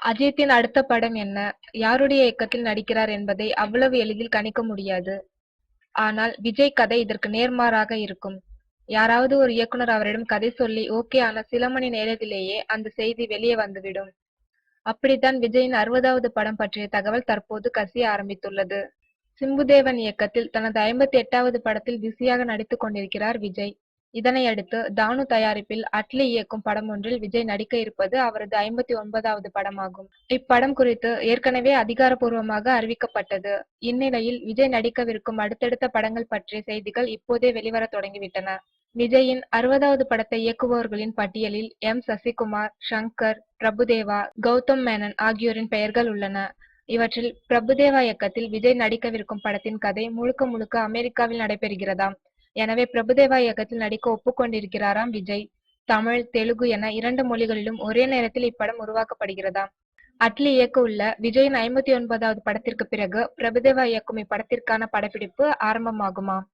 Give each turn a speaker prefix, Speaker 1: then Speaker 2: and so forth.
Speaker 1: அஜித்தின் அடுத்த படம் என்ன, யாருடைய இயக்கத்தில் நடிக்கிறார் என்பதை அவ்வளவு எளிதில் கணிக்க முடியாது. ஆனால் விஜய் கதை இதற்கு நேர்மாறாக இருக்கும். யாராவது ஒரு இயக்குனர் அவரிடம் கதை சொல்லி ஓகே ஆன சில மணி நேரத்திலேயே அந்த செய்தி வெளியே வந்துவிடும். அப்படித்தான் விஜயின் 60வது படம் பற்றிய தகவல் தற்போது கசிய ஆரம்பித்துள்ளது. சிம்புதேவன் இயக்கத்தில் தனது 58வது படத்தில் பிஸியாக நடித்துக் கொண்டிருக்கிறார் விஜய். இதனையடுத்து தானு தயாரிப்பில் அட்லி இயக்கும் படம் ஒன்றில் விஜய் நடிக்க இருப்பது அவரது 59வது படமாகும். இப்படம் குறித்து ஏற்கனவே அதிகாரப்பூர்வமாக அறிவிக்கப்பட்டது. இந்நிலையில் விஜய் நடிக்கவிருக்கும் அடுத்தடுத்த படங்கள் பற்றிய செய்திகள் இப்போதே வெளிவர தொடங்கிவிட்டன. விஜயின் 60வது படத்தை இயக்குபவர்களின் பட்டியலில் எம். சசிகுமார், ஷங்கர், பிரபுதேவா, கௌதம் மேனன் ஆகியோரின் பெயர்கள் உள்ளன. இவற்றில் பிரபுதேவா இயக்கத்தில் விஜய் நடிக்கவிருக்கும் படத்தின் கதை முழுக்க முழுக்க அமெரிக்காவில் நடைபெறுகிறதாம். எனவே பிரபுதேவா இயக்கத்தில் நடிக்க ஒப்புக்கொண்டிருக்கிறாராம் விஜய். தமிழ், தெலுங்கு என 2 மொழிகளிலும் ஒரே நேரத்தில் இப்படம் உருவாக்கப்படுகிறதாம். அட்லி இயக்க உள்ள விஜயின் 59வது படத்திற்கு பிறகு பிரபுதேவா இயக்கும் இப்படத்திற்கான படப்பிடிப்பு ஆரம்பமாகுமாம்.